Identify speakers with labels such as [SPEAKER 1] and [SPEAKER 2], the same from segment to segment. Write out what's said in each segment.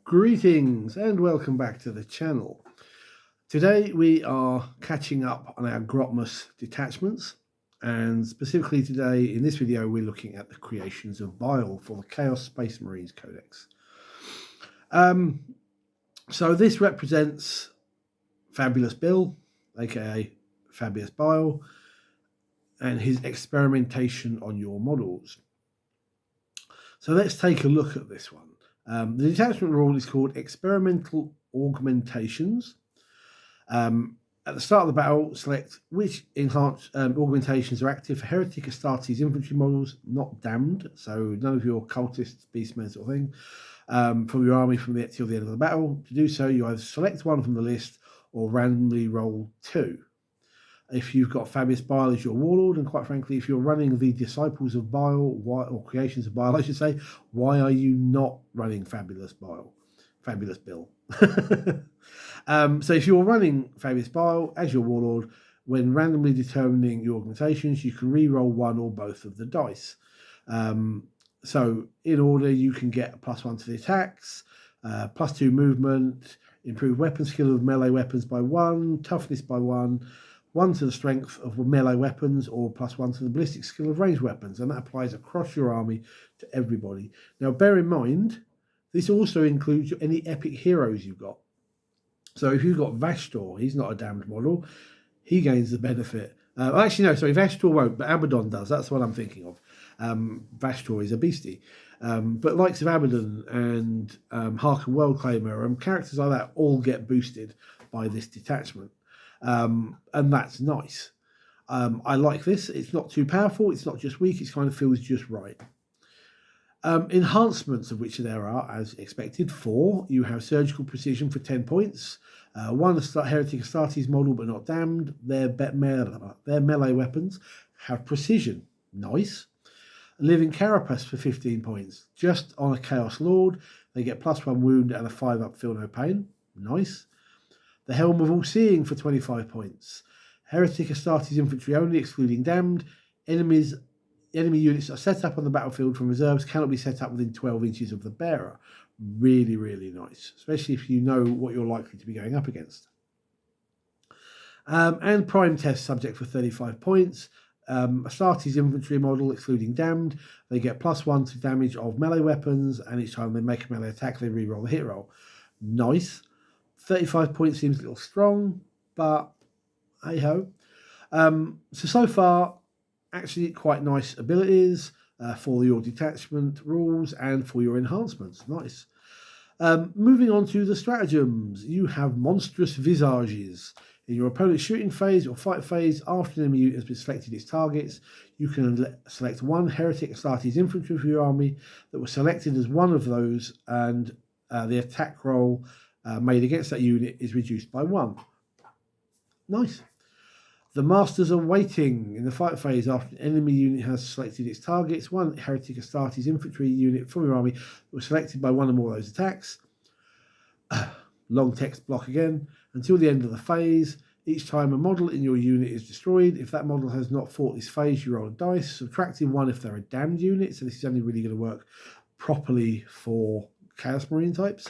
[SPEAKER 1] Greetings and welcome back to the channel. Today we are catching up on our Grotmas detachments, and specifically today in this video we're looking at the Creations of Bile for the Chaos Space Marines Codex. So this represents Fabulous Bill, aka Fabulous Bile, and his experimentation on your models. So let's take a look at this one. The detachment rule is called Experimental Augmentations. At the start of the battle, select which enhanced augmentations are active for Heretic Astartes infantry models, not damned, so none of your cultists, beastmen sort of thing, from your army from the till the end of the battle. To do so, you either select one from the list or randomly roll 2. If you've got Fabulous Bile as your warlord, and quite frankly, if you're running the Disciples of Bile, or Creations of Bile, I should say, why are you not running Fabulous Bile? Fabulous Bill. So if you're running Fabulous Bile as your warlord, when randomly determining your augmentations, you can re-roll one or both of the dice. So in order, you can get a +1 to the attacks, +2 movement, improved weapon skill of melee weapons by 1, toughness by 1, 1 to the strength of melee weapons, or +1 to the ballistic skill of ranged weapons, and that applies across your army to everybody. Now, bear in mind, this also includes any epic heroes you've got. So if you've got Vashtor, he's not a damned model, he gains the benefit. Actually, no, sorry, Vashtor won't, but Abaddon does. That's what I'm thinking of. Vashtor is a beastie. But likes of Abaddon and Harken Worldclaimer and characters like that all get boosted by this detachment. And that's nice. I like this. It's not too powerful. It's not just weak. It kind of feels just right. Enhancements, of which there are, as expected, 4. You have surgical precision for 10 points. 1 Heretic Astartes model, but not damned. Their melee weapons have precision. Nice. Living Carapace for 15 points. Just on a Chaos Lord, they get +1 wound and a 5-up feel no pain. Nice. The Helm of All Seeing for 25 points. Heretic Astartes infantry only, excluding damned. Enemy units that are set up on the battlefield from reserves cannot be set up within 12 inches of the bearer. Really, really nice, especially if you know what you're likely to be going up against. And Prime Test subject for 35 points. Astartes infantry model, excluding damned, they get +1 to damage of melee weapons, and each time they make a melee attack, they reroll the hit roll. Nice. 35 points seems a little strong, but hey ho. So far, actually quite nice abilities for your detachment rules and for your enhancements. Nice. Moving on to the stratagems, you have monstrous visages. In your opponent's shooting phase or fight phase, after an enemy unit has been selected its targets, you can select 1 Heretic Astartes infantry for your army that was selected as one of those, and the attack roll made against that unit is reduced by 1. Nice. The Masters are waiting. In the fight phase, after an enemy unit has selected its targets, 1 Heretic Astartes infantry unit from your army was selected by 1 or more of those attacks. Long text block again. Until the end of the phase, each time a model in your unit is destroyed, if that model has not fought this phase, you roll a dice, subtracting 1 if they're a damned unit. So this is only really going to work properly for Chaos Marine types.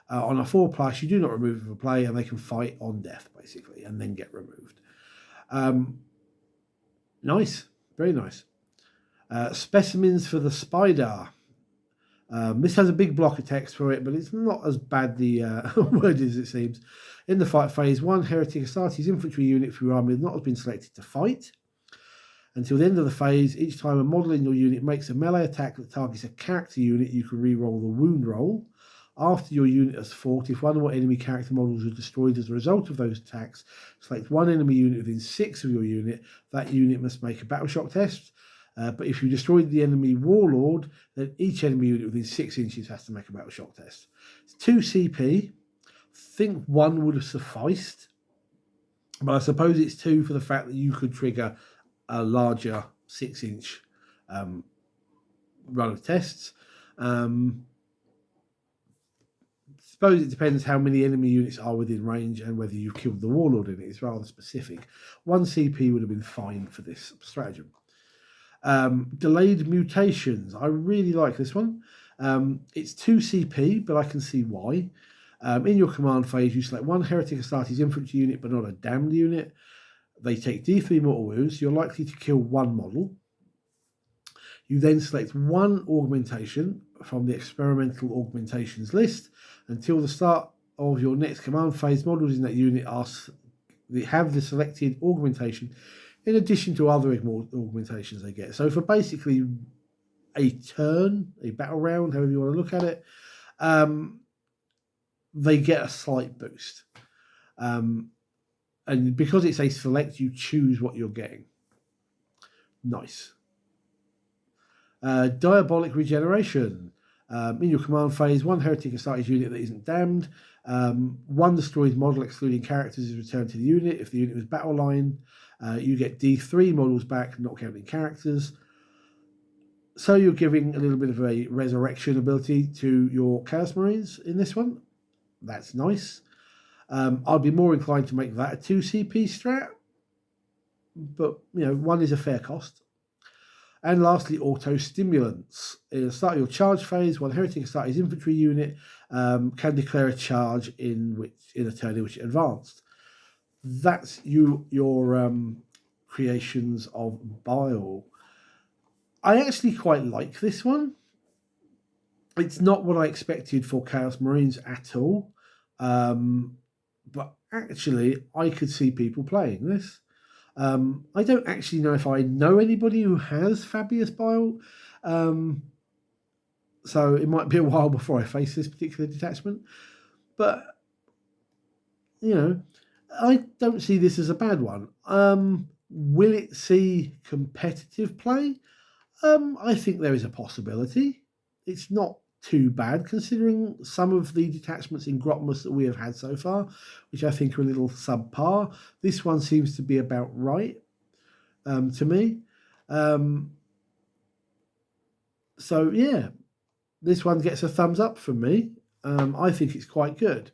[SPEAKER 1] On a 4+, you do not remove them from play, and they can fight on death, basically, and then get removed. Nice, very nice. Specimens for the Spider. This has a big block of text for it, but it's not as badly worded as it seems. In the fight phase, 1 Heretic Astartes infantry unit for your army has not been selected to fight. Until the end of the phase, each time a model in your unit makes a melee attack that targets a character unit, you can re-roll the wound roll. After your unit has fought, if 1 or more enemy character models are destroyed as a result of those attacks, select 1 enemy unit within 6 of your unit. That unit must make a battle shock test. But if you destroyed the enemy warlord, then each enemy unit within 6 inches has to make a battle shock test. It's 2 CP. I think 1 would have sufficed, but I suppose it's 2 for the fact that you could trigger a larger 6-inch run of tests. Suppose it depends how many enemy units are within range and whether you've killed the warlord in it. It's rather specific. 1 CP would have been fine for this stratagem. Delayed mutations. I really like this one. It's 2 CP, but I can see why. In your command phase, you select one Heretic Astartes infantry unit, but not a damned unit. They take D3 mortal wounds. You're likely to kill one model. You then select one augmentation from the experimental augmentations list. Until the start of your next command phase, models in that unit have the selected augmentation in addition to other augmentations they get. So for basically a turn, a battle round, however you want to look at it, they get a slight boost. And because it's a select, you choose what you're getting. Nice. Diabolic Regeneration. In your command phase, one Heretic Astartes unit that isn't damned. One destroyed model excluding characters is returned to the unit. If the unit was battle line, you get D3 models back, not counting characters. So you're giving a little bit of a resurrection ability to your Chaos Marines in this one. That's nice. I'd be more inclined to make that a 2 CP strat, but one is a fair cost. And lastly, auto stimulants. At the start of your charge phase, one Heretic Astartes infantry unit can declare a charge in a turn in which it advanced. That's your Creations of Bile. I actually quite like this one. It's not what I expected for Chaos Marines at all, but actually I could see people playing this. I don't actually know if I know anybody who has Fabius Bile, so it might be a while before I face this particular detachment. But, I don't see this as a bad one. Will it see competitive play? I think there is a possibility. It's not too bad considering some of the detachments in Grotmas that we have had so far, which I think are a little subpar. This one seems to be about right to me. So yeah, this one gets a thumbs up from me. I think it's quite good.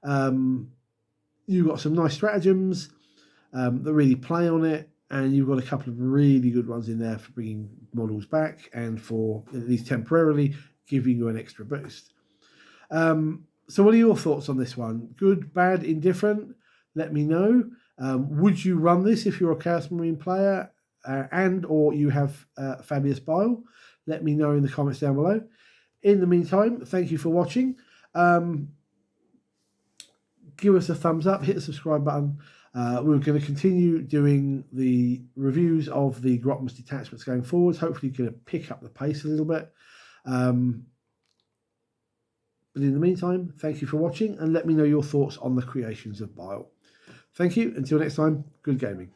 [SPEAKER 1] You've got some nice stratagems that really play on it, and you've got a couple of really good ones in there for bringing models back and for, at least temporarily, giving you an extra boost. So what are your thoughts on this one? Good, bad, indifferent? Let me know. Would you run this if you're a Chaos Marine player and or you have Fabius Bile? Let me know in the comments down below. In the meantime, thank you for watching. Give us a thumbs up, hit the subscribe button. We're going to continue doing the reviews of the Grotmas detachments going forwards. Hopefully going to pick up the pace a little bit. But in the meantime, thank you for watching and let me know your thoughts on the Creations of Bile. Thank you. Until next time, good gaming.